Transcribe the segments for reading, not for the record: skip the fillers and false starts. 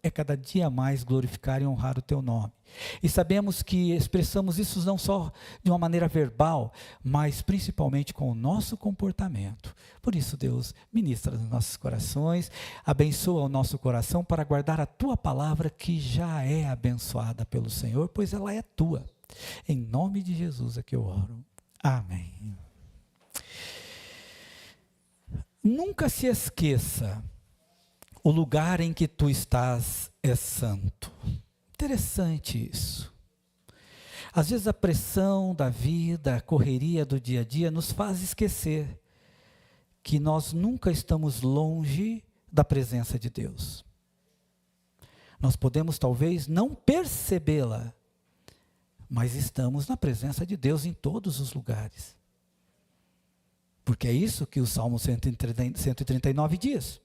é cada dia mais glorificar e honrar o teu nome. E sabemos que expressamos isso não só de uma maneira verbal, mas principalmente com o nosso comportamento. Por isso, Deus, ministra nos nossos corações, abençoa o nosso coração para guardar a tua palavra que já é abençoada pelo Senhor, pois ela é tua. Em nome de Jesus é que eu oro. Amém. Nunca se esqueça, o lugar em que tu estás é santo. Interessante isso. Às vezes a pressão da vida, a correria do dia a dia nos faz esquecer que nós nunca estamos longe da presença de Deus. Nós podemos talvez não percebê-la, mas estamos na presença de Deus em todos os lugares. Porque é isso que o Salmo 139 diz.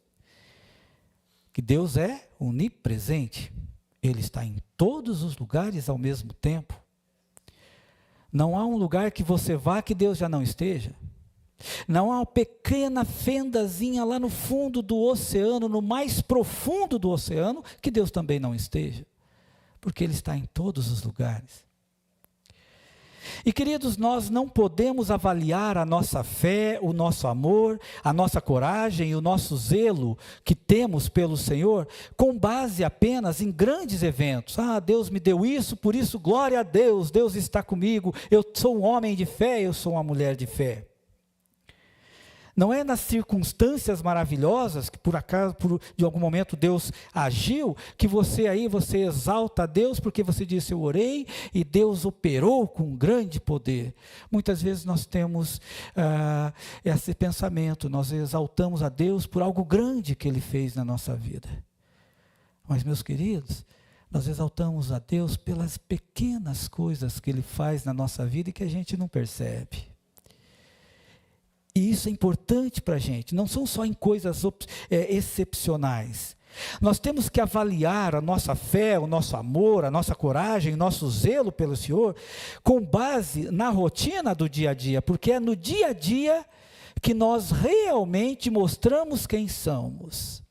Que Deus é onipresente. Ele está em todos os lugares ao mesmo tempo. Não há um lugar que você vá que Deus já não esteja. Não há uma pequena fendazinha lá no fundo do oceano, no mais profundo do oceano, que Deus também não esteja. Porque Ele está em todos os lugares. E queridos, nós não podemos avaliar a nossa fé, o nosso amor, a nossa coragem e o nosso zelo que temos pelo Senhor com base apenas em grandes eventos. Ah, Deus me deu isso, por isso glória a Deus, Deus está comigo, eu sou um homem de fé, eu sou uma mulher de fé. Não é nas circunstâncias maravilhosas que por acaso, de algum momento Deus agiu, que você exalta a Deus porque você disse eu orei e Deus operou com grande poder. Muitas vezes nós temos esse pensamento, nós exaltamos a Deus por algo grande que Ele fez na nossa vida. Mas meus queridos, nós exaltamos a Deus pelas pequenas coisas que Ele faz na nossa vida e que a gente não percebe. E isso é importante para a gente, não são só em coisas excepcionais. Nós temos que avaliar a nossa fé, o nosso amor, a nossa coragem, o nosso zelo pelo Senhor, com base na rotina do dia a dia, porque é no dia a dia que nós realmente mostramos quem somos.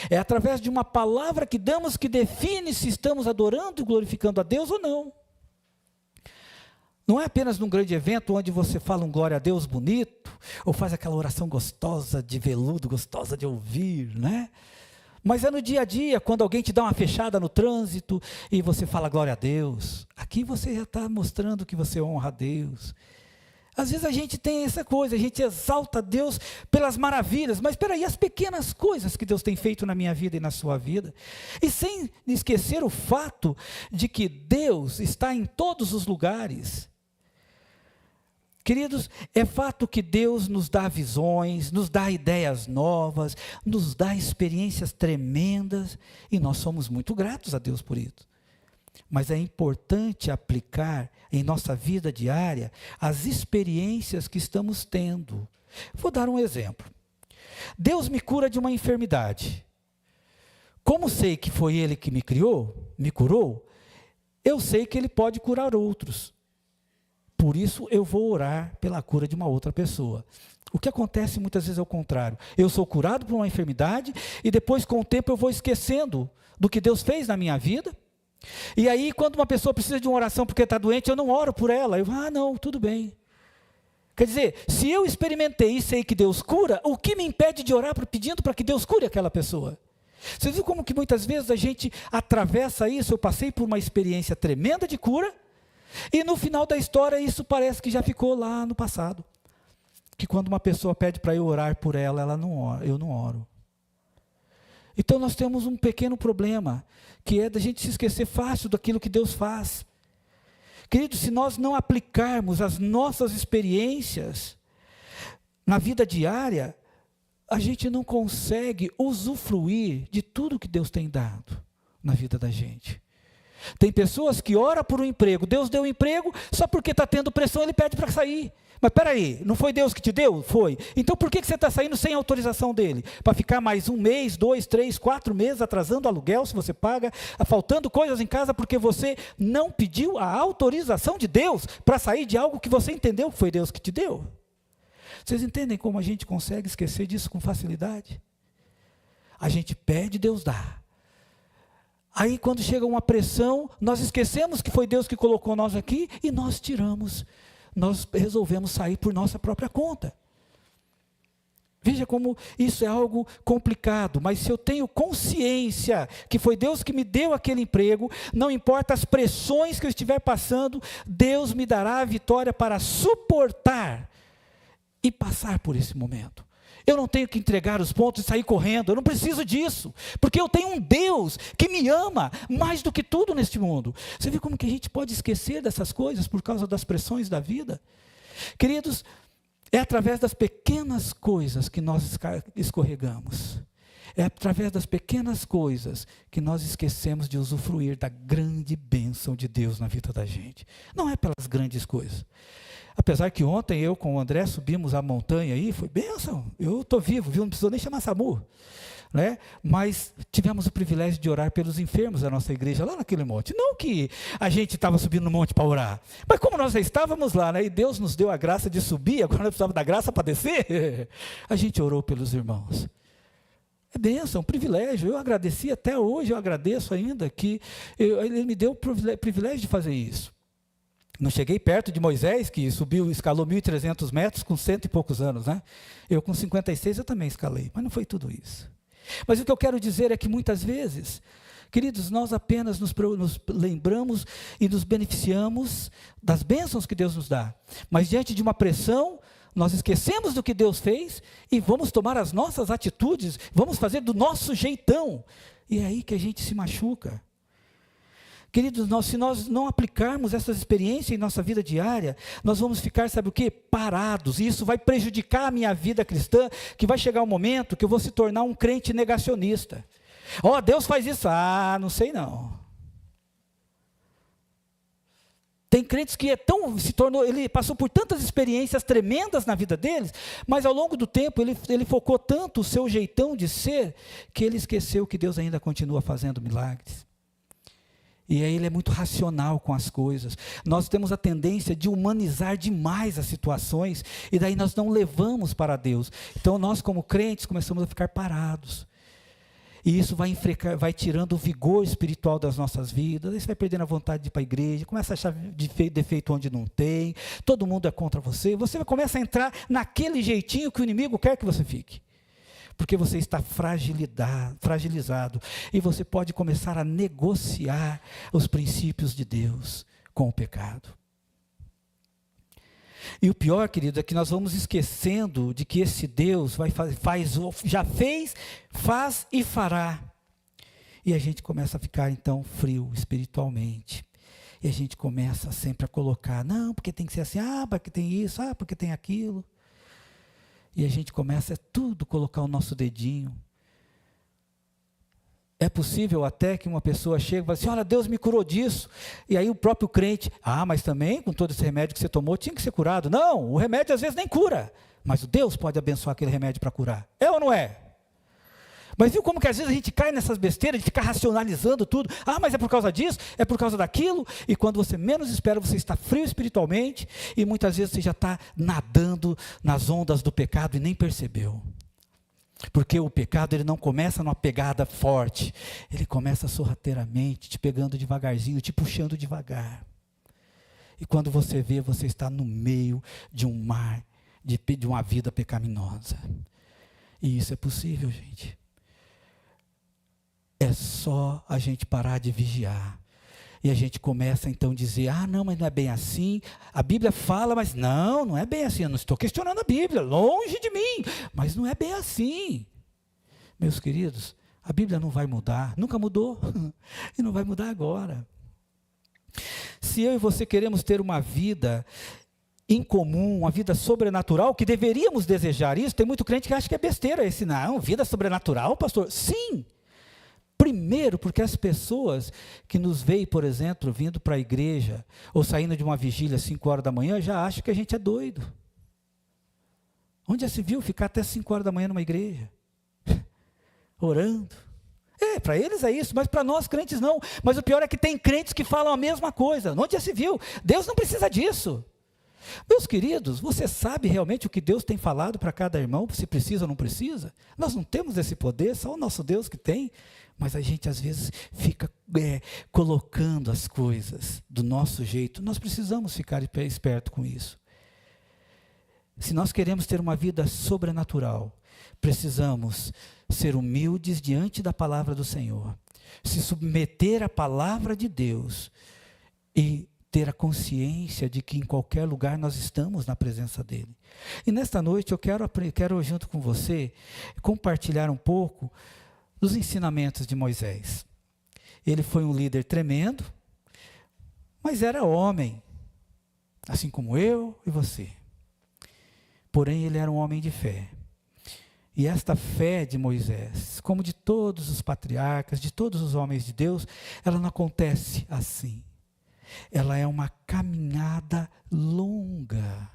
É através de uma palavra que damos que define se estamos adorando e glorificando a Deus ou não. Não é apenas num grande evento onde você fala um glória a Deus bonito, ou faz aquela oração gostosa de veludo, gostosa de ouvir, né? Mas é no dia a dia, quando alguém te dá uma fechada no trânsito, e você fala glória a Deus. Aqui você já está mostrando que você honra a Deus. Às vezes a gente tem essa coisa, a gente exalta a Deus pelas maravilhas, mas espera aí, as pequenas coisas que Deus tem feito na minha vida e na sua vida, e sem esquecer o fato de que Deus está em todos os lugares. Queridos, é fato que Deus nos dá visões, nos dá ideias novas, nos dá experiências tremendas, e nós somos muito gratos a Deus por isso. Mas é importante aplicar em nossa vida diária as experiências que estamos tendo. Vou dar um exemplo. Deus me cura de uma enfermidade. Como sei que foi Ele que me criou, me curou, eu sei que Ele pode curar outros. Por isso eu vou orar pela cura de uma outra pessoa. O que acontece muitas vezes é o contrário. Eu sou curado por uma enfermidade e depois com o tempo eu vou esquecendo do que Deus fez na minha vida. E aí quando uma pessoa precisa de uma oração porque está doente, eu não oro por ela. Eu não, tudo bem. Quer dizer, se eu experimentei e sei que Deus cura, o que me impede de orar pedindo para que Deus cure aquela pessoa? Você viu como que muitas vezes a gente atravessa isso? Eu passei por uma experiência tremenda de cura, e no final da história isso parece que já ficou lá no passado. Que quando uma pessoa pede para eu orar por ela, eu não oro. Então nós temos um pequeno problema, que é da gente se esquecer fácil daquilo que Deus faz. Querido, se nós não aplicarmos as nossas experiências na vida diária, a gente não consegue usufruir de tudo que Deus tem dado na vida da gente. Tem pessoas que oram por um emprego, Deus deu um emprego, só porque está tendo pressão ele pede para sair. Mas espera aí, não foi Deus que te deu? Foi. Então por que você está saindo sem autorização dele? Para ficar mais 1 mês, 2, 3, 4 meses atrasando aluguel, se você paga, faltando coisas em casa porque você não pediu a autorização de Deus para sair de algo que você entendeu que foi Deus que te deu? Vocês entendem como a gente consegue esquecer disso com facilidade? A gente pede, Deus dá. Aí quando chega uma pressão, nós esquecemos que foi Deus que colocou nós aqui e nós tiramos. Nós resolvemos sair por nossa própria conta. Veja como isso é algo complicado, mas se eu tenho consciência que foi Deus que me deu aquele emprego, não importa as pressões que eu estiver passando, Deus me dará a vitória para suportar e passar por esse momento. Eu não tenho que entregar os pontos e sair correndo, eu não preciso disso, porque eu tenho um Deus que me ama mais do que tudo neste mundo. Você vê como que a gente pode esquecer dessas coisas por causa das pressões da vida? Queridos, é através das pequenas coisas que nós escorregamos. É através das pequenas coisas que nós esquecemos de usufruir da grande bênção de Deus na vida da gente. Não é pelas grandes coisas. Apesar que ontem eu com o André subimos a montanha aí, foi bênção. Eu estou vivo, viu? Não precisou nem chamar SAMU. Né? Mas tivemos o privilégio de orar pelos enfermos da nossa igreja lá naquele monte. Não que a gente estava subindo no monte para orar, mas como nós já estávamos lá, né? E Deus nos deu a graça de subir, agora nós precisávamos da graça para descer, a gente orou pelos irmãos. É bênção, um privilégio. Eu agradeci até hoje, eu agradeço ainda que Ele me deu o privilégio de fazer isso. Não cheguei perto de Moisés, que subiu, escalou 1.300 metros com 100 e poucos anos, né? Eu com 56 eu também escalei, mas não foi tudo isso. Mas o que eu quero dizer é que muitas vezes, queridos, nós apenas nos lembramos e nos beneficiamos das bênçãos que Deus nos dá. Mas diante de uma pressão, nós esquecemos do que Deus fez e vamos tomar as nossas atitudes, vamos fazer do nosso jeitão. E é aí que a gente se machuca. Queridos, se nós não aplicarmos essas experiências em nossa vida diária, nós vamos ficar, sabe o quê? Parados, e isso vai prejudicar a minha vida cristã, que vai chegar um momento que eu vou se tornar um crente negacionista. Deus faz isso, não sei não. Tem crentes que ele passou por tantas experiências tremendas na vida deles, mas ao longo do tempo ele focou tanto o seu jeitão de ser, que ele esqueceu que Deus ainda continua fazendo milagres. E aí ele é muito racional com as coisas. Nós temos a tendência de humanizar demais as situações, e daí nós não levamos para Deus. Então nós como crentes começamos a ficar parados. E isso vai tirando o vigor espiritual das nossas vidas. Aí você vai perdendo a vontade de ir para a igreja, começa a achar defeito onde não tem, todo mundo é contra você. Você começa a entrar naquele jeitinho que o inimigo quer que você fique. Porque você está fragilizado, e você pode começar a negociar os princípios de Deus com o pecado. E o pior, querido, é que nós vamos esquecendo de que esse Deus já fez, faz e fará. E a gente começa a ficar então frio espiritualmente. E a gente começa sempre a colocar, não, porque tem que ser assim, porque tem isso, porque tem aquilo. E a gente começa tudo colocar o nosso dedinho. É possível até que uma pessoa chegue e fale assim, olha, Deus me curou disso. E aí o próprio crente, mas também com todo esse remédio que você tomou, tinha que ser curado. Não, o remédio às vezes nem cura, mas o Deus pode abençoar aquele remédio para curar. É ou não é? Mas viu como que às vezes a gente cai nessas besteiras de ficar racionalizando tudo? Mas é por causa disso, é por causa daquilo. E quando você menos espera, você está frio espiritualmente. E muitas vezes você já está nadando nas ondas do pecado e nem percebeu. Porque o pecado ele não começa numa pegada forte. Ele começa sorrateiramente, te pegando devagarzinho, te puxando devagar. E quando você vê, você está no meio de um mar, de uma vida pecaminosa. E isso é possível, gente. É só a gente parar de vigiar. E a gente começa então a dizer, não, mas não é bem assim. A Bíblia fala, mas não é bem assim. Eu não estou questionando a Bíblia, longe de mim. Mas não é bem assim. Meus queridos, a Bíblia não vai mudar, nunca mudou. E não vai mudar agora. Se eu e você queremos ter uma vida incomum, uma vida sobrenatural, que deveríamos desejar isso, tem muito crente que acha que é besteira esse, não, vida sobrenatural, pastor? Sim. Primeiro, porque as pessoas que nos veem, por exemplo, vindo para a igreja, ou saindo de uma vigília às 5 horas da manhã, já acham que a gente é doido. Onde já se viu ficar até 5 horas da manhã numa igreja? Orando. Para eles é isso, mas para nós crentes não. Mas o pior é que tem crentes que falam a mesma coisa. Onde já se viu? Deus não precisa disso. Meus queridos, você sabe realmente o que Deus tem falado para cada irmão, se precisa ou não precisa? Nós não temos esse poder, só o nosso Deus que tem. Mas a gente às vezes fica colocando as coisas do nosso jeito. Nós precisamos ficar esperto com isso. Se nós queremos ter uma vida sobrenatural, precisamos ser humildes diante da palavra do Senhor, se submeter à palavra de Deus e ter a consciência de que em qualquer lugar nós estamos na presença dEle. E nesta noite eu quero junto com você compartilhar um pouco dos ensinamentos de Moisés. Ele foi um líder tremendo, mas era homem, assim como eu e você. Porém, ele era um homem de fé. E esta fé de Moisés, como de todos os patriarcas, de todos os homens de Deus, ela não acontece assim. Ela é uma caminhada longa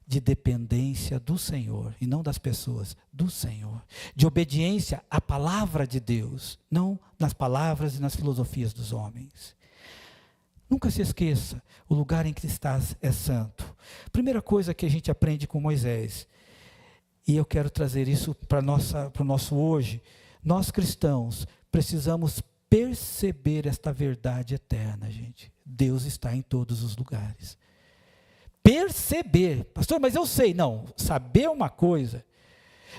de dependência do Senhor, e não das pessoas, do Senhor. De obediência à palavra de Deus, não nas palavras e nas filosofias dos homens. Nunca se esqueça, o lugar em que estás é santo. Primeira coisa que a gente aprende com Moisés, e eu quero trazer isso para o nosso hoje, nós cristãos precisamos perceber esta verdade eterna, gente. Deus está em todos os lugares. Perceber, pastor, mas eu sei, não, saber uma coisa,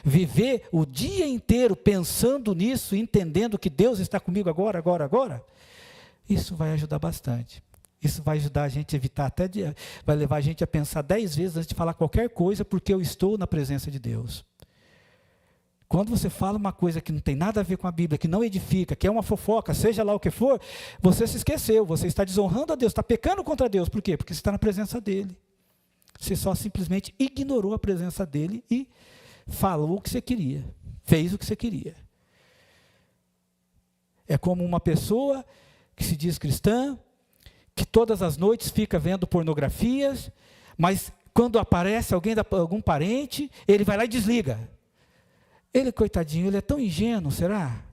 viver o dia inteiro pensando nisso, entendendo que Deus está comigo agora, isso vai ajudar bastante. Isso vai ajudar a gente a evitar vai levar a gente a pensar 10 vezes antes de falar qualquer coisa, porque eu estou na presença de Deus. Quando você fala uma coisa que não tem nada a ver com a Bíblia, que não edifica, que é uma fofoca, seja lá o que for, você se esqueceu, você está desonrando a Deus, está pecando contra Deus. Por quê? Porque você está na presença dEle. Você só simplesmente ignorou a presença dEle e falou o que você queria, fez o que você queria. É como uma pessoa que se diz cristã, que todas as noites fica vendo pornografias, mas quando aparece algum parente, ele vai lá e desliga. Ele, coitadinho, ele é tão ingênuo, será?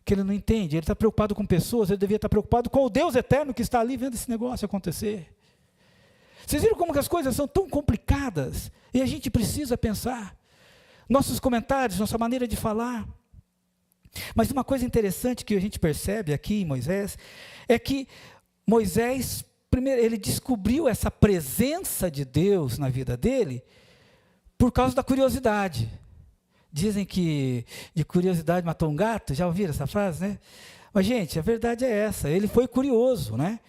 Que ele não entende, ele está preocupado com pessoas, ele devia estar preocupado com o Deus eterno que está ali vendo esse negócio acontecer. Vocês viram como que as coisas são tão complicadas? E a gente precisa pensar. Nossos comentários, nossa maneira de falar. Mas uma coisa interessante que a gente percebe aqui em Moisés, é que Moisés, primeiro, ele descobriu essa presença de Deus na vida dele, por causa da curiosidade. Dizem que de curiosidade matou um gato, já ouviram essa frase, né? Mas, gente, a verdade é essa, ele foi curioso, né?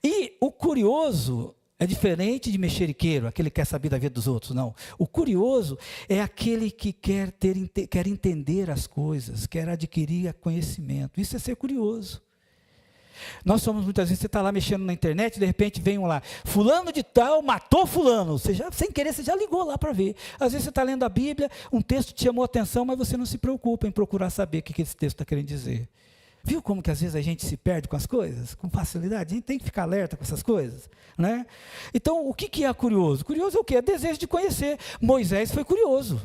E o curioso é diferente de mexeriqueiro, aquele que quer saber da vida dos outros, não. O curioso é aquele que quer entender as coisas, quer adquirir conhecimento. Isso é ser curioso. Nós somos muitas vezes, você está lá mexendo na internet, de repente vem um lá, fulano de tal matou fulano, sem querer você já ligou lá para ver. Às vezes você está lendo a Bíblia, um texto te chamou a atenção, mas você não se preocupa em procurar saber o que esse texto está querendo dizer. Viu como que às vezes a gente se perde com as coisas? Com facilidade, a gente tem que ficar alerta com essas coisas, né? Então, o que é curioso? Curioso é o quê? É desejo de conhecer. Moisés foi curioso.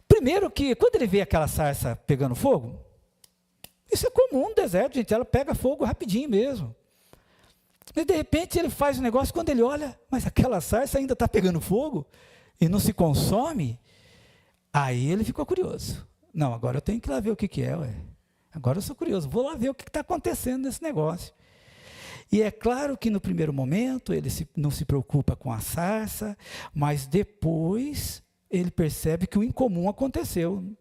Primeiro que, quando ele vê aquela sarça pegando fogo, isso é comum no deserto, gente, ela pega fogo rapidinho mesmo. E de repente ele faz um negócio, quando ele olha, mas aquela sarça ainda está pegando fogo e não se consome, aí ele ficou curioso. Não, agora eu tenho que ir lá ver o que é, ué. Agora eu sou curioso, vou lá ver o que está acontecendo nesse negócio. E é claro que no primeiro momento ele não se preocupa com a sarça, mas depois ele percebe que o incomum aconteceu.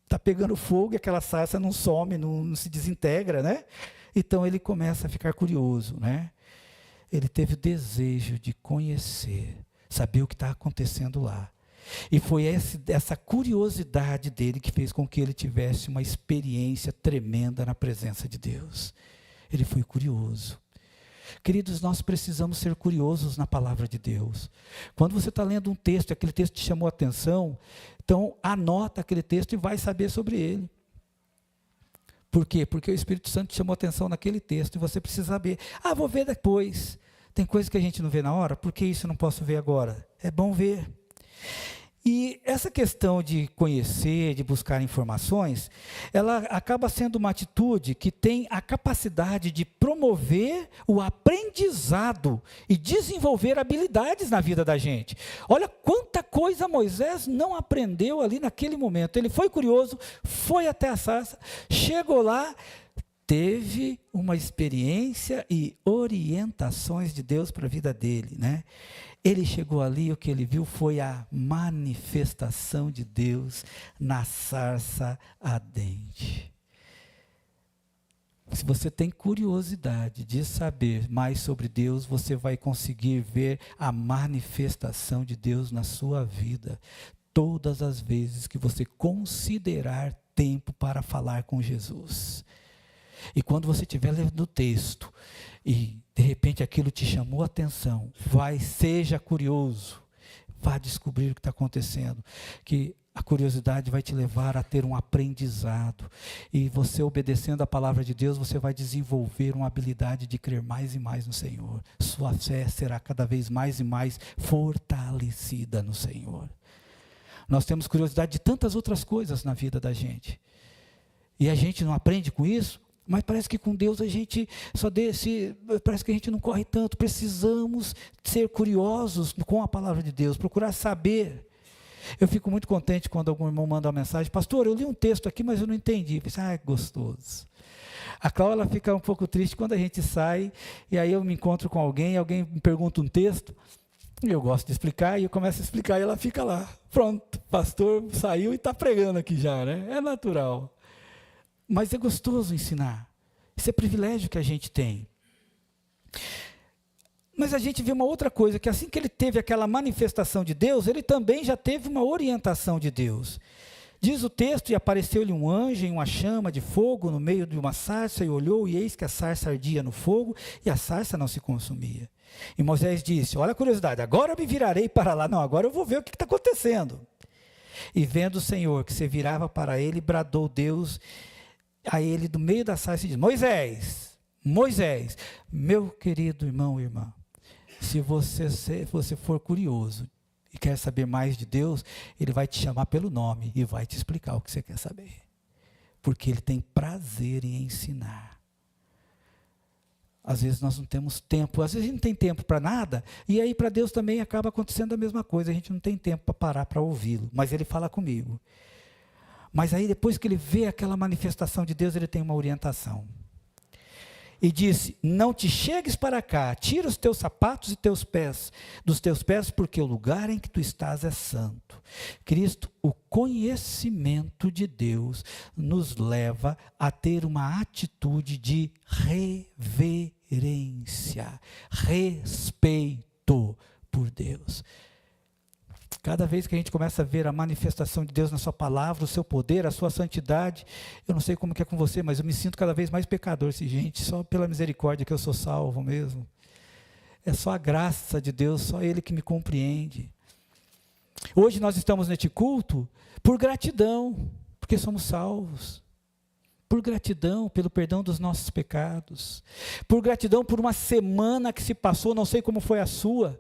Está pegando fogo e aquela sarça não some, não se desintegra, né? Então ele começa a ficar curioso, né? Ele teve o desejo de conhecer, saber o que está acontecendo lá. E foi essa curiosidade dele que fez com que ele tivesse uma experiência tremenda na presença de Deus. Ele foi curioso. Queridos, nós precisamos ser curiosos na palavra de Deus. Quando você está lendo um texto e aquele texto te chamou a atenção, então anota aquele texto e vai saber sobre ele. Por quê? Porque o Espírito Santo te chamou a atenção naquele texto e você precisa saber. Ah, vou ver depois. Tem coisa que a gente não vê na hora, por que isso eu não posso ver agora? É bom ver. E essa questão de conhecer, de buscar informações, ela acaba sendo uma atitude que tem a capacidade de promover o aprendizado e desenvolver habilidades na vida da gente. Olha quanta coisa Moisés não aprendeu ali naquele momento. Ele foi curioso, foi até a sarça, chegou lá, teve uma experiência e orientações de Deus para a vida dele, né? Ele chegou ali, o que ele viu foi a manifestação de Deus na sarça ardente. Se você tem curiosidade de saber mais sobre Deus, você vai conseguir ver a manifestação de Deus na sua vida, todas as vezes que você considerar tempo para falar com Jesus. E quando você estiver lendo o texto e de repente aquilo te chamou a atenção, seja curioso, vá descobrir o que está acontecendo, que a curiosidade vai te levar a ter um aprendizado, e você obedecendo a palavra de Deus, você vai desenvolver uma habilidade de crer mais e mais no Senhor, sua fé será cada vez mais e mais fortalecida no Senhor. Nós temos curiosidade de tantas outras coisas na vida da gente, e a gente não aprende com isso. Mas parece que com Deus a gente parece que a gente não corre tanto. Precisamos ser curiosos com a palavra de Deus, procurar saber. Eu fico muito contente quando algum irmão manda uma mensagem: pastor, eu li um texto aqui, mas eu não entendi. Eu pensei, gostoso. A Cláudia, ela fica um pouco triste quando a gente sai, e aí eu me encontro com alguém me pergunta um texto, e eu gosto de explicar, e eu começo a explicar, e ela fica lá, pronto, pastor saiu e está pregando aqui já, né? É natural. Mas é gostoso ensinar. Isso é privilégio que a gente tem. Mas a gente vê uma outra coisa, que assim que ele teve aquela manifestação de Deus, ele também já teve uma orientação de Deus. Diz o texto: e apareceu-lhe um anjo em uma chama de fogo no meio de uma sarça, e olhou, e eis que a sarça ardia no fogo, e a sarça não se consumia. E Moisés disse: olha a curiosidade, agora eu me virarei para lá. Não, agora eu vou ver o que está acontecendo. E vendo o Senhor que se virava para ele, bradou Deus a ele do meio da sarça e diz: Moisés, Moisés, meu querido irmão e irmã, se você for curioso e quer saber mais de Deus, ele vai te chamar pelo nome e vai te explicar o que você quer saber, porque ele tem prazer em ensinar. Às vezes nós não temos tempo, às vezes a gente não tem tempo para nada, e aí para Deus também acaba acontecendo a mesma coisa, a gente não tem tempo para parar para ouvi-lo, mas ele fala comigo. Mas aí depois que ele vê aquela manifestação de Deus, ele tem uma orientação. E disse: não te chegues para cá, tira os teus sapatos e dos teus pés, porque o lugar em que tu estás é santo. Cristo, o conhecimento de Deus nos leva a ter uma atitude de reverência, respeito por Deus. Cada vez que a gente começa a ver a manifestação de Deus na sua palavra, o seu poder, a sua santidade, eu não sei como que é com você, mas eu me sinto cada vez mais pecador. Gente, só pela misericórdia que eu sou salvo mesmo. É só a graça de Deus, só Ele que me compreende. Hoje nós estamos neste culto por gratidão, porque somos salvos. Por gratidão pelo perdão dos nossos pecados. Por gratidão por uma semana que se passou, não sei como foi a sua,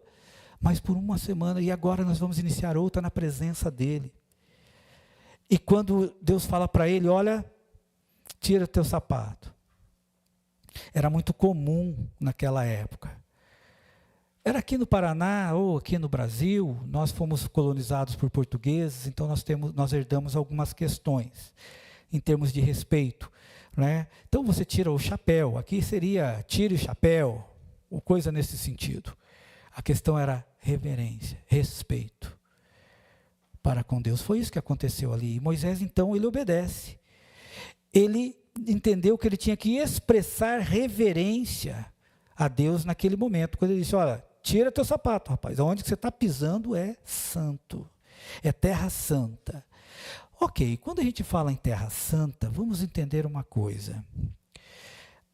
mas por uma semana, e agora nós vamos iniciar outra na presença dEle. E quando Deus fala para ele: olha, tira teu sapato. Era muito comum naquela época. Era aqui no Paraná ou aqui no Brasil, nós fomos colonizados por portugueses, então nós herdamos algumas questões, em termos de respeito, né? Então você tira o chapéu, aqui seria tire o chapéu, ou coisa nesse sentido. A questão era reverência, respeito para com Deus. Foi isso que aconteceu ali. E Moisés, então, ele obedece. Ele entendeu que ele tinha que expressar reverência a Deus naquele momento. Quando ele disse: olha, tira teu sapato, rapaz. Onde que você está pisando é santo. É terra santa. Ok, quando a gente fala em terra santa, vamos entender uma coisa.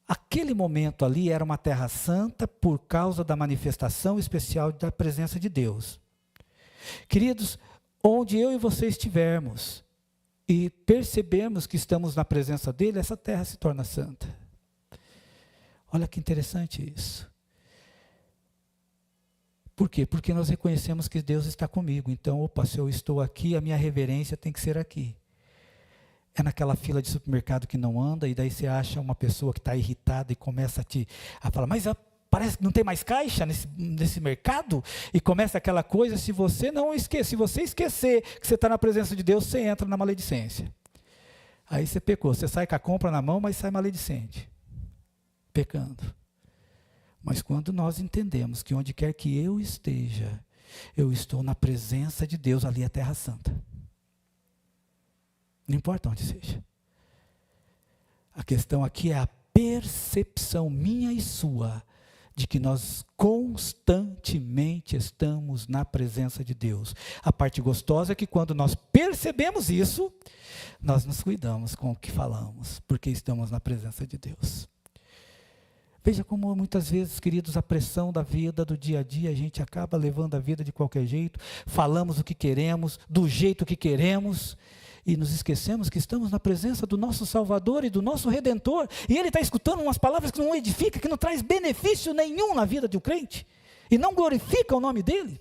Aquele momento ali era uma terra santa por causa da manifestação especial da presença de Deus. Queridos, onde eu e você estivermos e percebermos que estamos na presença dele, essa terra se torna santa. Olha que interessante isso. Por quê? Porque nós reconhecemos que Deus está comigo. Então, opa, se eu estou aqui, a minha reverência tem que ser aqui. É naquela fila de supermercado que não anda, e daí você acha uma pessoa que está irritada e começa a falar, mas parece que não tem mais caixa nesse mercado, e começa aquela coisa. Se você esquecer que você está na presença de Deus, você entra na maledicência. Aí você pecou, você sai com a compra na mão, mas sai maledicente, pecando. Mas quando nós entendemos que onde quer que eu esteja, eu estou na presença de Deus, ali é terra santa. Não importa onde seja. A questão aqui é a percepção minha e sua de que nós constantemente estamos na presença de Deus. A parte gostosa é que quando nós percebemos isso, nós nos cuidamos com o que falamos, porque estamos na presença de Deus. Veja como muitas vezes, queridos, a pressão da vida, do dia a dia, a gente acaba levando a vida de qualquer jeito, falamos o que queremos, do jeito que queremos, e nos esquecemos que estamos na presença do nosso Salvador e do nosso Redentor, e Ele está escutando umas palavras que não edificam, que não traz benefício nenhum na vida de um crente, e não glorifica o nome dEle.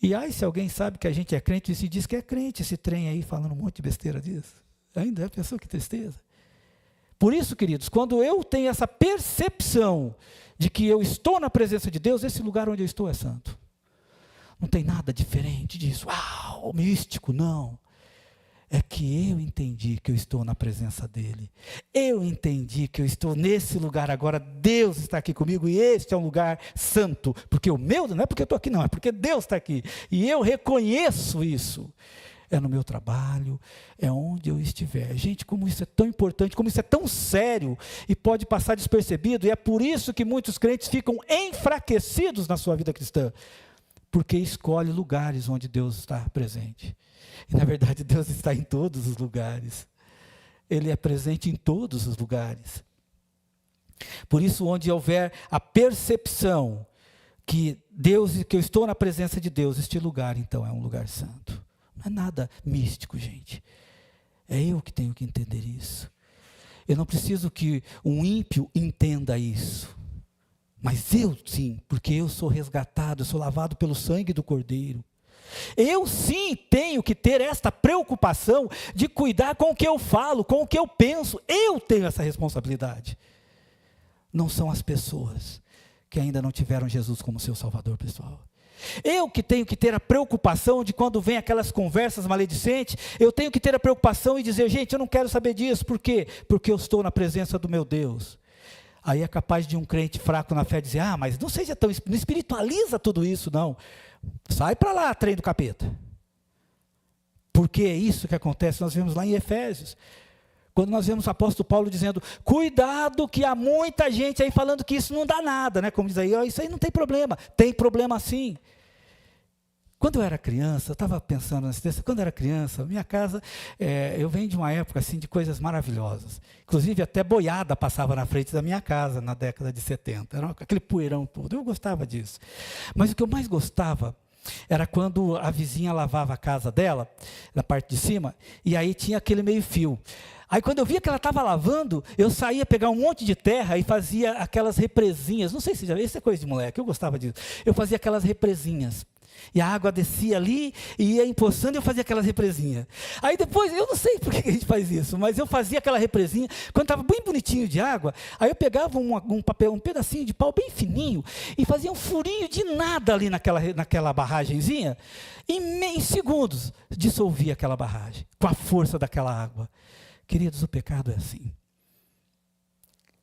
E aí, se alguém sabe que a gente é crente e se diz que é crente, esse trem aí falando um monte de besteira disso, ainda é pessoa, que tristeza. Por isso, queridos, quando eu tenho essa percepção de que eu estou na presença de Deus, esse lugar onde eu estou é santo. Não tem nada diferente disso. Místico, não. É que eu entendi que eu estou na presença dEle. Eu entendi que eu estou nesse lugar agora. Deus está aqui comigo e este é um lugar santo. Porque o meu, não é porque eu estou aqui não, é porque Deus está aqui. E eu reconheço isso. É no meu trabalho, é onde eu estiver. Gente, como isso é tão importante, como isso é tão sério e pode passar despercebido. E é por isso que muitos crentes ficam enfraquecidos na sua vida cristã. Porque escolhe lugares onde Deus está presente. E na verdade Deus está em todos os lugares. Ele é presente em todos os lugares. Por isso, onde houver a percepção que eu estou na presença de Deus, este lugar então é um lugar santo. Não é nada místico, gente. É eu que tenho que entender isso. Eu não preciso que um ímpio entenda isso. Mas eu sim, porque eu sou resgatado, eu sou lavado pelo sangue do Cordeiro. Eu sim tenho que ter esta preocupação de cuidar com o que eu falo, com o que eu penso. Eu tenho essa responsabilidade. Não são as pessoas que ainda não tiveram Jesus como seu Salvador, pessoal. Eu que tenho que ter a preocupação de quando vem aquelas conversas maledicentes, eu tenho que ter a preocupação e dizer, gente, eu não quero saber disso. Por quê? Porque eu estou na presença do meu Deus. Aí é capaz de um crente fraco na fé dizer, mas não seja tão, não espiritualiza tudo isso, não. Sai para lá, trem do capeta. Porque é isso que acontece, nós vemos lá em Efésios. Quando nós vemos o apóstolo Paulo dizendo, cuidado que há muita gente aí falando que isso não dá nada, né? Como diz aí, isso aí não tem problema sim. Quando eu era criança, eu estava pensando nesse texto, quando eu era criança, minha casa, eu venho de uma época assim, de coisas maravilhosas. Inclusive até boiada passava na frente da minha casa na década de 70, era aquele poeirão todo, eu gostava disso. Mas o que eu mais gostava era quando a vizinha lavava a casa dela, na parte de cima, e aí tinha aquele meio fio. Aí quando eu via que ela estava lavando, eu saía pegar um monte de terra e fazia aquelas represinhas, não sei se já viu, isso é coisa de moleque, eu gostava disso. Eu fazia aquelas represinhas. E a água descia ali e ia empoçando e eu fazia aquelas represinhas. Aí depois, eu não sei por que a gente faz isso, mas eu fazia aquela represinha, quando estava bem bonitinho de água, aí eu pegava um papel, um pedacinho de pau bem fininho e fazia um furinho de nada ali naquela barragenzinha, e em segundos dissolvia aquela barragem, com a força daquela água. Queridos, o pecado é assim.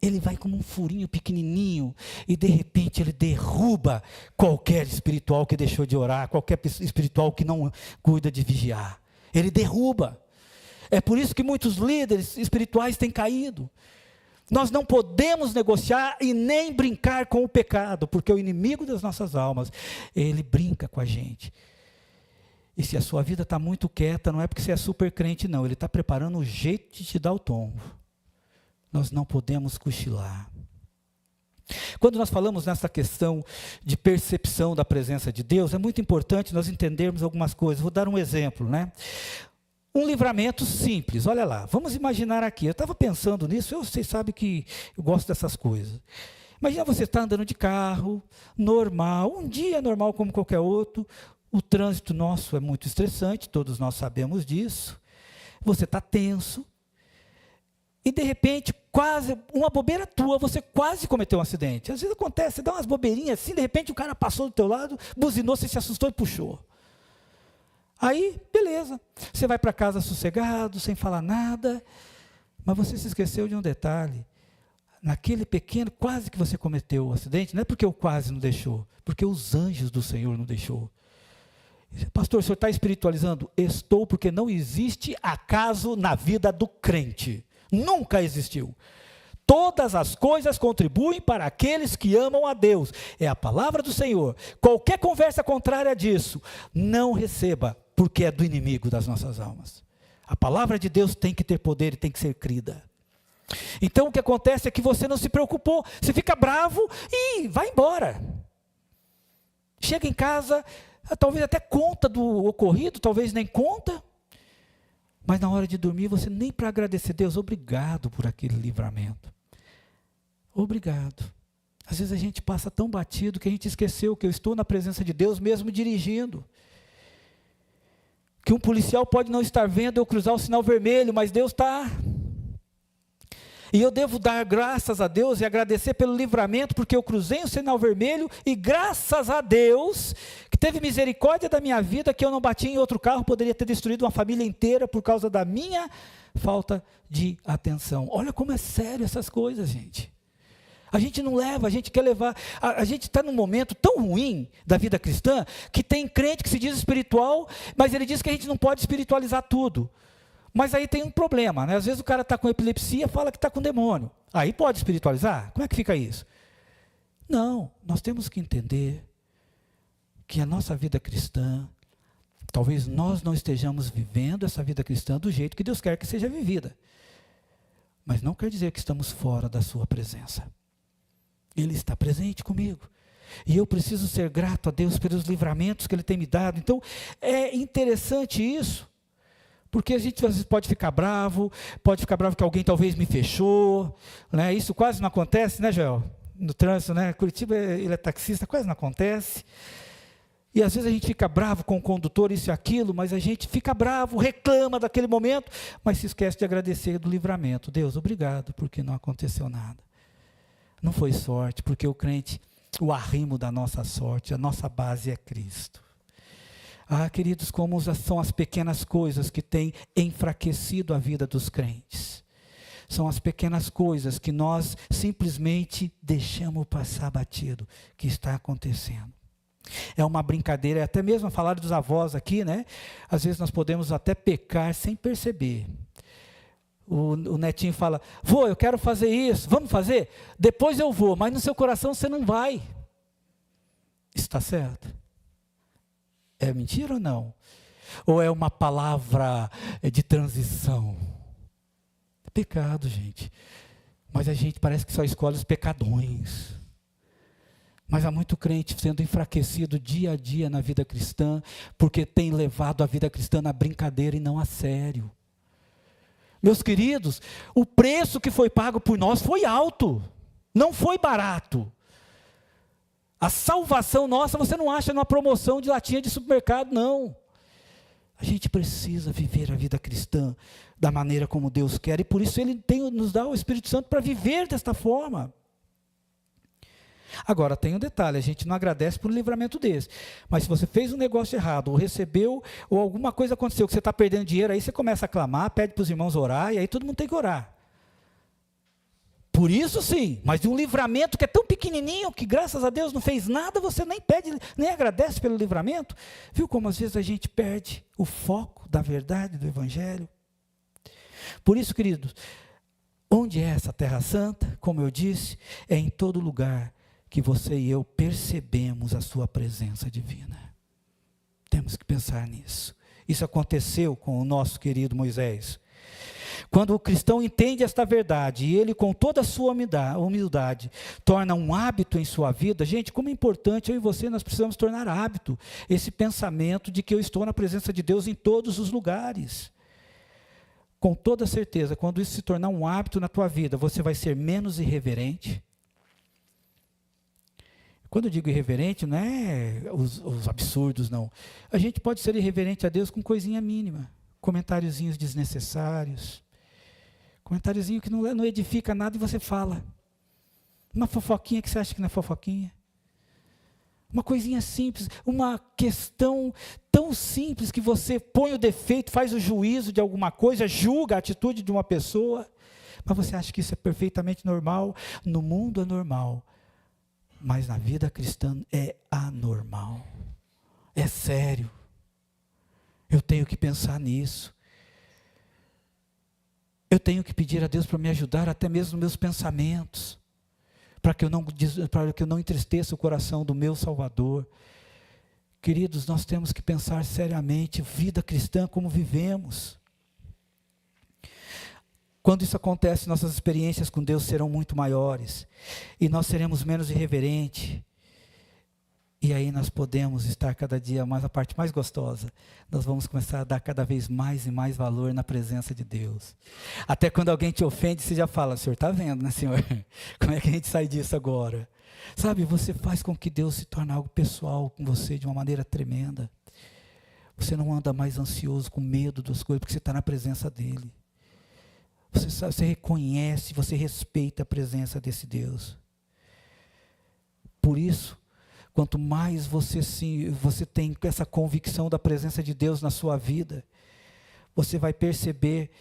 Ele vai como um furinho pequenininho e de repente ele derruba qualquer espiritual que deixou de orar, qualquer espiritual que não cuida de vigiar. Ele derruba. É por isso que muitos líderes espirituais têm caído. Nós não podemos negociar e nem brincar com o pecado, porque o inimigo das nossas almas, ele brinca com a gente. E se a sua vida está muito quieta, não é porque você é super crente, não. Ele está preparando o jeito de te dar o tombo. Nós não podemos cochilar. Quando nós falamos nessa questão de percepção da presença de Deus, é muito importante nós entendermos algumas coisas. Vou dar um exemplo, né? Um livramento simples, olha lá, vamos imaginar aqui, eu estava pensando nisso, vocês sabem que eu gosto dessas coisas. Imagina você estar andando de carro, normal, um dia normal como qualquer outro, o trânsito nosso é muito estressante, todos nós sabemos disso, você está tenso, e de repente, quase, uma bobeira tua, você quase cometeu um acidente. Às vezes acontece, você dá umas bobeirinhas assim, de repente o cara passou do teu lado, buzinou, você se assustou e puxou. Aí, beleza, você vai para casa sossegado, sem falar nada, mas você se esqueceu de um detalhe. Naquele pequeno, quase que você cometeu o acidente, não é porque o quase não deixou, porque os anjos do Senhor não deixou. Pastor, o senhor está espiritualizando? Estou, porque não existe acaso na vida do crente. Nunca existiu. Todas as coisas contribuem para aqueles que amam a Deus. É a palavra do Senhor. Qualquer conversa contrária disso, não receba, porque é do inimigo das nossas almas. A palavra de Deus tem que ter poder e tem que ser crida. Então o que acontece é que você não se preocupou, você fica bravo e vai embora. Chega em casa, talvez até conta do ocorrido, talvez nem conta, mas na hora de dormir você nem para agradecer Deus, obrigado por aquele livramento. Obrigado. Às vezes a gente passa tão batido que a gente esqueceu que eu estou na presença de Deus mesmo dirigindo. Que um policial pode não estar vendo eu cruzar o sinal vermelho, mas Deus está. E eu devo dar graças a Deus e agradecer pelo livramento, porque eu cruzei o sinal vermelho e graças a Deus, que teve misericórdia da minha vida, que eu não bati em outro carro, poderia ter destruído uma família inteira por causa da minha falta de atenção. Olha como é sério essas coisas, gente. A gente não leva, a gente quer levar, a gente está num momento tão ruim da vida cristã, que tem crente que se diz espiritual, mas ele diz que a gente não pode espiritualizar tudo. Mas aí tem um problema, né? Às vezes o cara está com epilepsia, fala que está com demônio. Aí pode espiritualizar? Como é que fica isso? Não, nós temos que entender que a nossa vida cristã, talvez nós não estejamos vivendo essa vida cristã do jeito que Deus quer que seja vivida. Mas não quer dizer que estamos fora da sua presença. Ele está presente comigo. E eu preciso ser grato a Deus pelos livramentos que Ele tem me dado. Então, é interessante isso. Porque a gente às vezes pode ficar bravo que alguém talvez me fechou, né? Isso quase não acontece, né, Joel? No trânsito, né? Curitiba, ele é taxista, quase não acontece. E às vezes a gente fica bravo com o condutor, isso e aquilo, mas a gente fica bravo, reclama daquele momento, mas se esquece de agradecer do livramento. Deus, obrigado, porque não aconteceu nada. Não foi sorte, porque o crente, o arrimo da nossa sorte, a nossa base é Cristo. Ah, queridos, como são as pequenas coisas que têm enfraquecido a vida dos crentes. São as pequenas coisas que nós simplesmente deixamos passar batido, que está acontecendo. É uma brincadeira, até mesmo falar dos avós aqui, né? Às vezes nós podemos até pecar sem perceber. O netinho fala, vô, eu quero fazer isso, vamos fazer? Depois eu vou, mas no seu coração você não vai. Está certo? É mentira ou não? Ou é uma palavra de transição? É pecado, gente. Mas a gente parece que só escolhe os pecadões. Mas há muito crente sendo enfraquecido dia a dia na vida cristã, porque tem levado a vida cristã na brincadeira e não a sério. Meus queridos, o preço que foi pago por nós foi alto, não foi barato. A salvação nossa você não acha numa promoção de latinha de supermercado, não. A gente precisa viver a vida cristã da maneira como Deus quer, e por isso Ele nos dá o Espírito Santo para viver desta forma. Agora, tem um detalhe, a gente não agradece por um livramento desse, mas se você fez um negócio errado, ou recebeu, ou alguma coisa aconteceu, que você está perdendo dinheiro, aí você começa a clamar, pede para os irmãos orar, e aí todo mundo tem que orar. Por isso sim, mas de um livramento que é tão pequenininho, que graças a Deus não fez nada, você nem pede, nem agradece pelo livramento. Viu como às vezes a gente perde o foco da verdade do Evangelho? Por isso, queridos, onde é essa terra santa? Como eu disse, é em todo lugar que você e eu percebemos a sua presença divina. Temos que pensar nisso. Isso aconteceu com o nosso querido Moisés. Quando o cristão entende esta verdade, e ele com toda a sua humildade, torna um hábito em sua vida, gente, como é importante, eu e você, nós precisamos tornar hábito, esse pensamento de que eu estou na presença de Deus em todos os lugares. Com toda certeza, quando isso se tornar um hábito na tua vida, você vai ser menos irreverente, Quando eu digo irreverente, não é os absurdos, não. A gente pode ser irreverente a Deus com coisinha mínima. Comentáriozinhos desnecessários. Comentáriozinho que não edifica nada e você fala. Uma fofoquinha que você acha que não é fofoquinha. Uma coisinha simples, uma questão tão simples que você põe o defeito, faz o juízo de alguma coisa, julga a atitude de uma pessoa, mas você acha que isso é perfeitamente normal. No mundo é normal, mas na vida cristã é anormal. É sério. Eu tenho que pensar nisso. Eu tenho que pedir a Deus para me ajudar até mesmo nos meus pensamentos, para que eu não entristeça o coração do meu Salvador. Queridos, nós temos que pensar seriamente, vida cristã, como vivemos. Quando isso acontece, nossas experiências com Deus serão muito maiores, e nós seremos menos irreverentes, e aí nós podemos estar cada dia mais, a parte mais gostosa, nós vamos começar a dar cada vez mais e mais valor na presença de Deus. Até quando alguém te ofende, você já fala, Senhor, está vendo, né, Senhor? Como é que a gente sai disso agora? Sabe, você faz com que Deus se torne algo pessoal com você de uma maneira tremenda. Você não anda mais ansioso, com medo das coisas, porque você está na presença dEle. Você reconhece, você respeita a presença desse Deus. Por isso, quanto mais você tem essa convicção da presença de Deus na sua vida, você vai perceber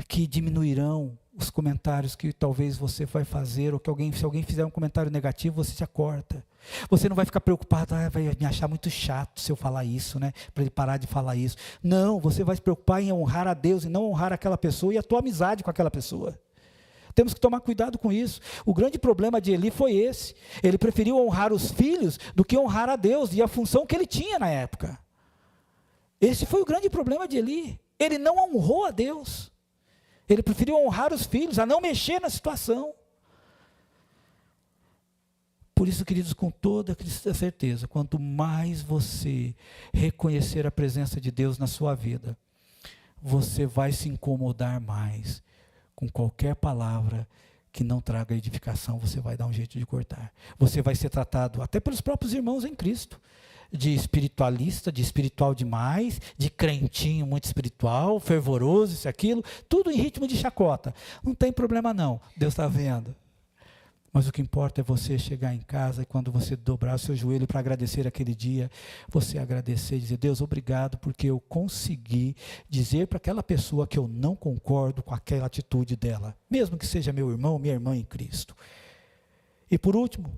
que diminuirão os comentários que talvez você vai fazer, ou que se alguém fizer um comentário negativo, você já corta. Você não vai ficar preocupado, vai me achar muito chato se eu falar isso, né? Para ele parar de falar isso. Não, você vai se preocupar em honrar a Deus e não honrar aquela pessoa e a tua amizade com aquela pessoa. Temos que tomar cuidado com isso. O grande problema de Eli foi esse. Ele preferiu honrar os filhos do que honrar a Deus e a função que ele tinha na época. Esse foi o grande problema de Eli. Ele não honrou a Deus. Ele preferiu honrar os filhos, a não mexer na situação. Por isso, queridos, com toda certeza, quanto mais você reconhecer a presença de Deus na sua vida, você vai se incomodar mais com qualquer palavra que não traga edificação. Você vai dar um jeito de cortar. Você vai ser tratado, até pelos próprios irmãos em Cristo, de espiritualista, de espiritual demais, de crentinho muito espiritual, fervoroso, isso e aquilo, tudo em ritmo de chacota. Não tem problema não, Deus está vendo. Mas o que importa é você chegar em casa e quando você dobrar o seu joelho para agradecer aquele dia, você agradecer e dizer, Deus, obrigado porque eu consegui dizer para aquela pessoa que eu não concordo com aquela atitude dela, mesmo que seja meu irmão, minha irmã em Cristo. E por último,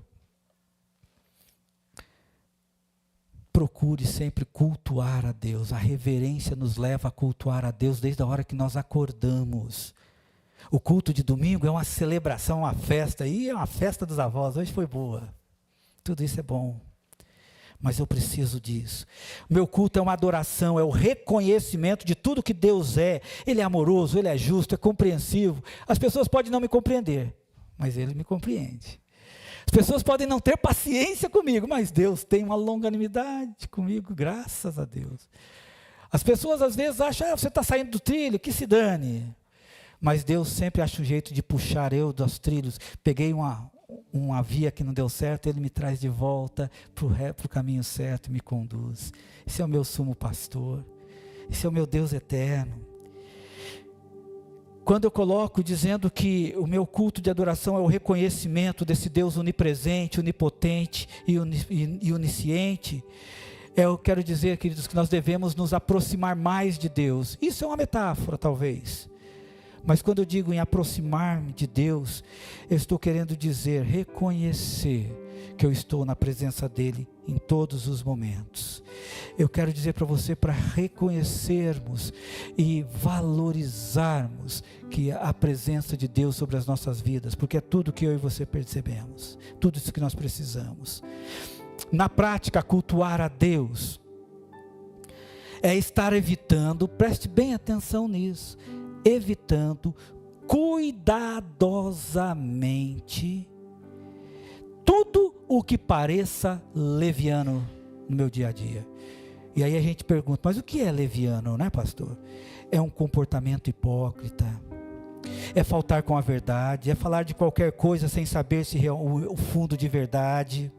procure sempre cultuar a Deus. A reverência nos leva a cultuar a Deus desde a hora que nós acordamos. O culto de domingo é uma celebração, uma festa, e é uma festa dos avós, hoje foi boa. Tudo isso é bom, mas eu preciso disso. O meu culto é uma adoração, é o reconhecimento de tudo que Deus é. Ele é amoroso, Ele é justo, é compreensivo. As pessoas podem não me compreender, mas Ele me compreende. As pessoas podem não ter paciência comigo, mas Deus tem uma longanimidade comigo, graças a Deus. As pessoas às vezes acham, você está saindo do trilho, que se dane. Mas Deus sempre acha um jeito de puxar eu dos trilhos. Peguei uma via que não deu certo, Ele me traz de volta para o caminho certo e me conduz. Esse é o meu sumo pastor. Esse é o meu Deus eterno. Quando eu coloco dizendo que o meu culto de adoração é o reconhecimento desse Deus onipresente, onipotente e onisciente, eu quero dizer, queridos, que nós devemos nos aproximar mais de Deus. Isso é uma metáfora, talvez. Mas quando eu digo em aproximar-me de Deus, eu estou querendo dizer, reconhecer que eu estou na presença dEle em todos os momentos. Eu quero dizer para você, para reconhecermos e valorizarmos que a presença de Deus sobre as nossas vidas, porque é tudo que eu e você percebemos, tudo isso que nós precisamos. Na prática, cultuar a Deus é estar evitando, preste bem atenção nisso, evitando cuidadosamente tudo o que pareça leviano no meu dia a dia. E aí a gente pergunta, mas o que é leviano, né, pastor? É um comportamento hipócrita, é faltar com a verdade, é falar de qualquer coisa sem saber se é o fundo de verdade.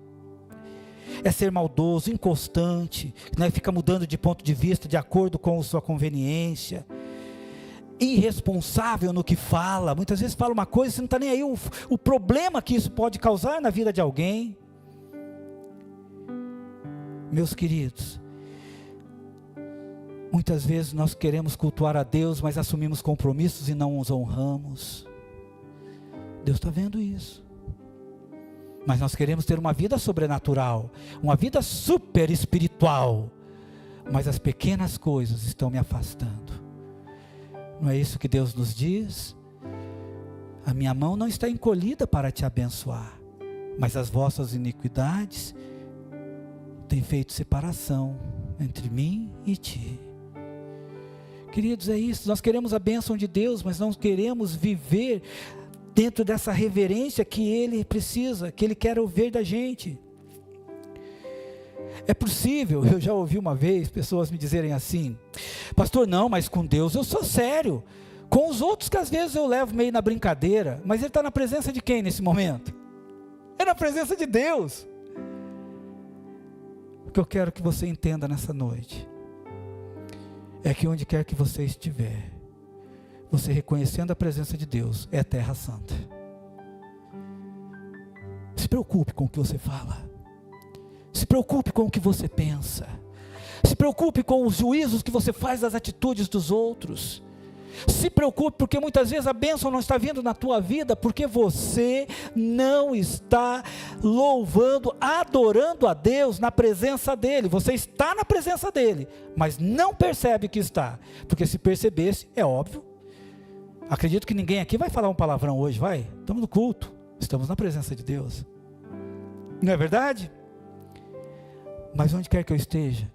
é ser maldoso, inconstante, né? Fica mudando de ponto de vista de acordo com a sua conveniência, irresponsável no que fala. Muitas vezes fala uma coisa e você não está nem aí o problema que isso pode causar na vida de alguém. Meus queridos, muitas vezes nós queremos cultuar a Deus, mas assumimos compromissos e não os honramos. Deus está vendo isso. Mas nós queremos ter uma vida sobrenatural, uma vida super espiritual, mas as pequenas coisas estão me afastando. Não é isso que Deus nos diz? A minha mão não está encolhida para te abençoar, mas as vossas iniquidades têm feito separação entre mim e ti. Queridos, é isso, nós queremos a bênção de Deus, mas não queremos viver dentro dessa reverência que Ele precisa, que Ele quer ouvir da gente. É possível, eu já ouvi uma vez pessoas me dizerem assim: pastor, não, mas com Deus eu sou sério, com os outros que às vezes eu levo meio na brincadeira, mas Ele está na presença de quem nesse momento? É na presença de Deus. O que eu quero que você entenda nessa noite é que onde quer que você estiver, você reconhecendo a presença de Deus, é terra santa. Se preocupe com o que você fala, se preocupe com o que você pensa, se preocupe com os juízos que você faz das atitudes dos outros. Se preocupe, porque muitas vezes a bênção não está vindo na tua vida, porque você não está louvando, adorando a Deus na presença dEle. Você está na presença dEle, mas não percebe que está, porque se percebesse, é óbvio. Acredito que ninguém aqui vai falar um palavrão hoje, vai? Estamos no culto, estamos na presença de Deus, não é verdade? Mas onde quer que eu esteja,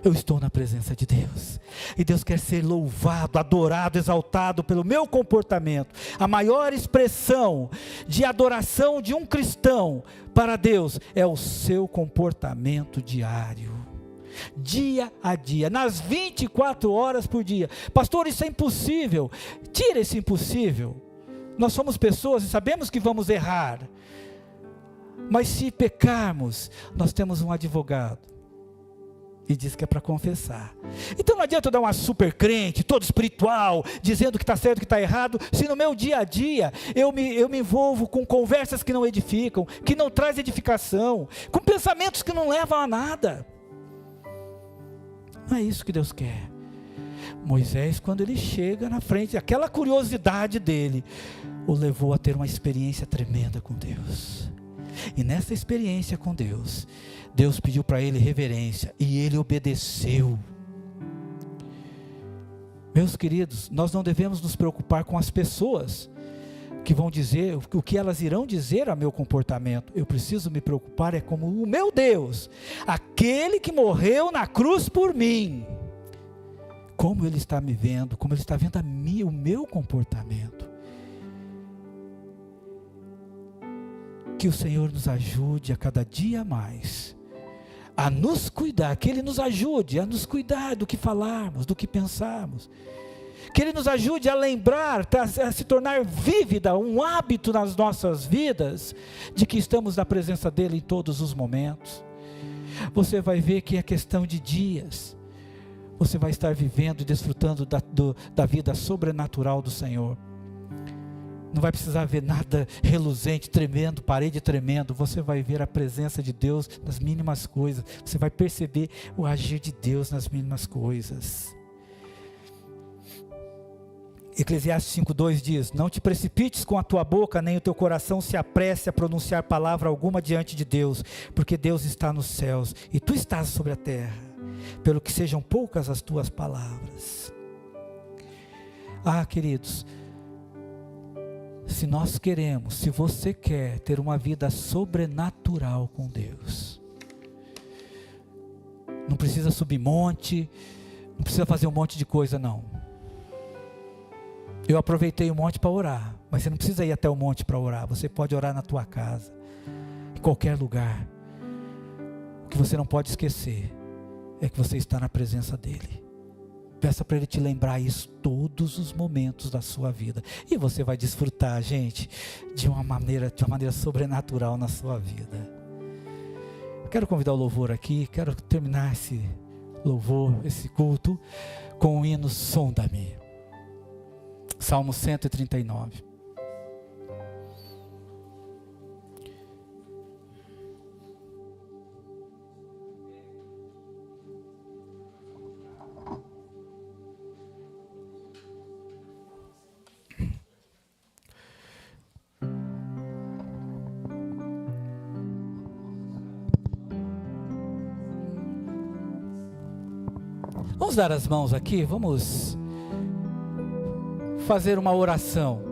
eu estou na presença de Deus, e Deus quer ser louvado, adorado, exaltado pelo meu comportamento. A maior expressão de adoração de um cristão para Deus é o seu comportamento diário, dia a dia, nas 24 horas por dia. Pastor, isso é impossível. Tira esse impossível. Nós somos pessoas e sabemos que vamos errar, mas se pecarmos, nós temos um advogado, e diz que é para confessar. Então não adianta eu dar uma super crente, todo espiritual, dizendo que está certo, que está errado, se no meu dia a dia eu me envolvo com conversas que não edificam, que não trazem edificação, com pensamentos que não levam a nada. Não é isso que Deus quer. Moisés, quando ele chega na frente, aquela curiosidade dele o levou a ter uma experiência tremenda com Deus. E nessa experiência com Deus, Deus pediu para ele reverência, e ele obedeceu. Meus queridos, nós não devemos nos preocupar com as pessoas que vão dizer, o que elas irão dizer a meu comportamento. Eu preciso me preocupar é como o meu Deus, aquele que morreu na cruz por mim, como Ele está me vendo, como Ele está vendo o meu comportamento. Que o Senhor nos ajude a cada dia mais a nos cuidar, que Ele nos ajude a nos cuidar do que falarmos, do que pensarmos, que Ele nos ajude a lembrar, a se tornar vívida, um hábito nas nossas vidas, de que estamos na presença dEle em todos os momentos. Você vai ver que é questão de dias, você vai estar vivendo e desfrutando da vida sobrenatural do Senhor. Não vai precisar ver nada reluzente, tremendo, parede tremendo. Você vai ver a presença de Deus nas mínimas coisas. Você vai perceber o agir de Deus nas mínimas coisas. Eclesiastes 5:2 diz: não te precipites com a tua boca, nem o teu coração se apresse a pronunciar palavra alguma diante de Deus, porque Deus está nos céus e tu estás sobre a terra, pelo que sejam poucas as tuas palavras. Ah, queridos, se nós queremos, se você quer ter uma vida sobrenatural com Deus, não precisa subir monte, não precisa fazer um monte de coisa não. Eu aproveitei o monte para orar, mas você não precisa ir até o monte para orar. Você pode orar na tua casa, em qualquer lugar. O que você não pode esquecer é que você está na presença dEle. Peça para Ele te lembrar isso todos os momentos da sua vida. E você vai desfrutar, gente, de uma maneira sobrenatural na sua vida. Quero convidar o louvor aqui, quero terminar esse louvor, esse culto, com o hino Sonda-me. Salmo 139. Vamos dar as mãos aqui, vamos fazer uma oração.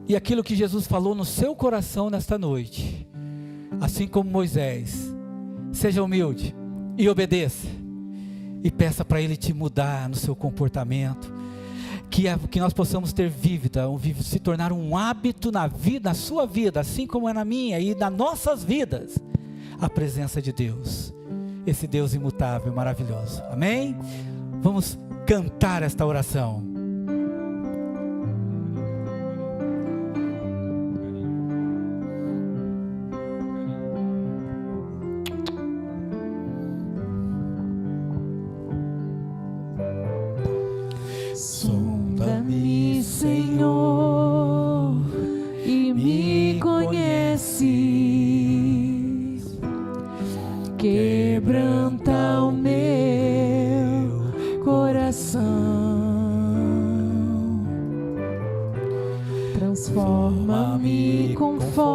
E aquilo que Jesus falou no seu coração nesta noite, assim como Moisés, seja humilde e obedeça, e peça para Ele te mudar no seu comportamento, que nós possamos ter se tornar um hábito na vida, na sua vida, assim como é na minha e nas nossas vidas, a presença de Deus, esse Deus imutável, maravilhoso. Amém? Vamos cantar esta oração. Sonda-me, Senhor, e me conhece. Quebranta o meu coração, transforma-me conforme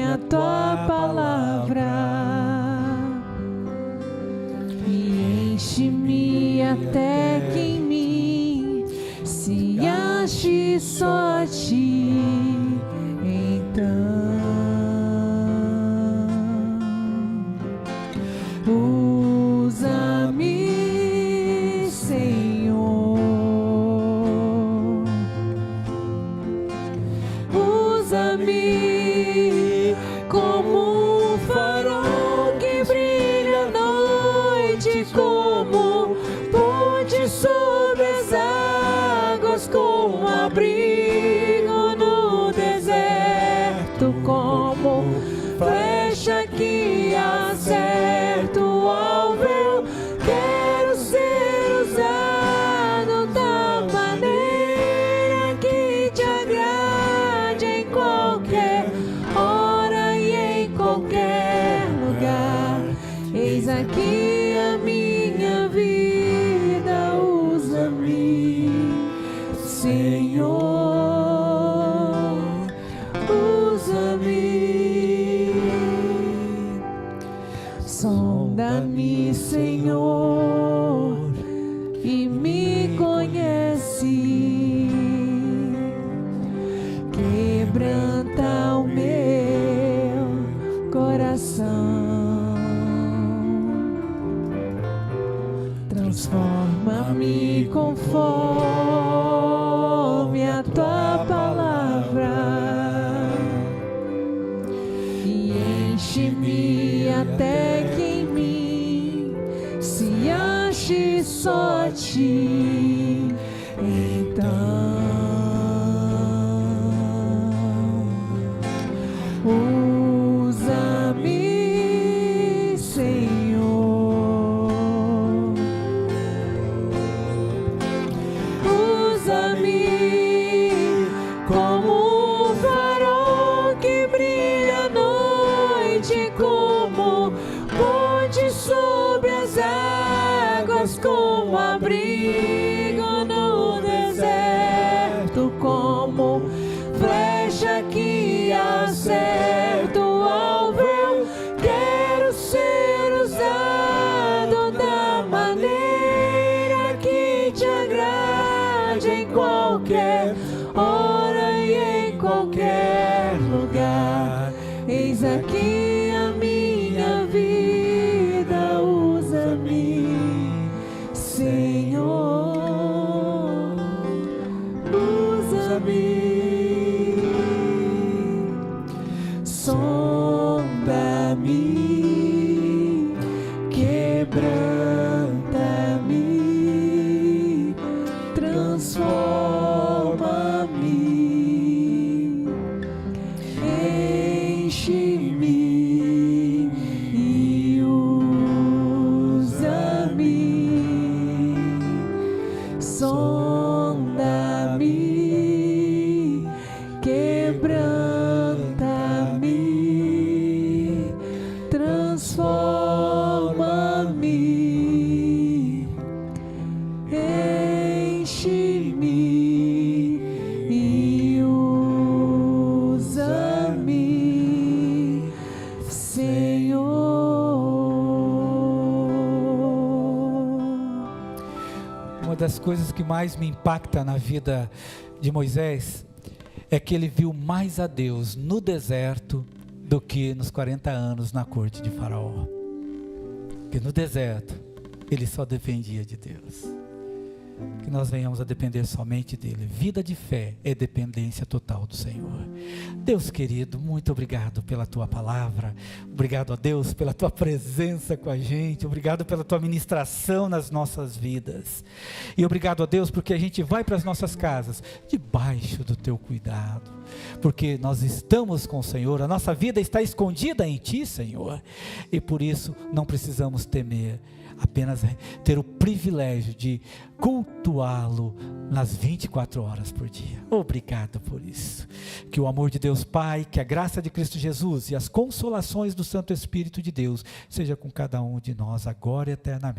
a tua palavra e enche-me até que em mim se ache só a ti. Então usa-me, Senhor, usa-me como um farol que brilha à noite, como ponte sobre as águas, como um abrigo no deserto, como flecha que acerta o alvo. Eu quero ser usado da maneira que te agrade, em qualquer hora e em qualquer lugar. Eis aqui a minha vida, usa-me, Senhor, usa-me. Sonda-me, Senhor, e me conhece. Quebranta o meu coração, transforma-me conforme a tua palavra e enche-me até que em mim se ache só a ti. Então usa-me, Senhor, usa-me como um farol que brilha à noite, como ponte sobre as águas, como abrigo no deserto, como flecha que acerta o alvo. Eu quero ser usado da maneira que te agrade, em qualquer hora e em qualquer lugar. Eis aqui a minha vida, usa-me, Senhor. das coisas que mais me impacta na vida de Moisés é que ele viu mais a Deus no deserto do que nos 40 anos na corte de Faraó. Porque no deserto ele só dependia de Deus. Que nós venhamos a depender somente dele. Vida de fé é dependência total do Senhor. Deus querido, muito obrigado pela tua palavra. Obrigado a Deus pela tua presença com a gente. Obrigado pela tua ministração nas nossas vidas. E obrigado a Deus porque a gente vai para as nossas casas debaixo do teu cuidado. Porque nós estamos com o Senhor, a nossa vida está escondida em ti, Senhor. E por isso não precisamos temer. Apenas ter o privilégio de cultuá-lo nas 24 horas por dia. Obrigado por isso. Que o amor de Deus Pai, que a graça de Cristo Jesus e as consolações do Santo Espírito de Deus seja com cada um de nós agora e eternamente.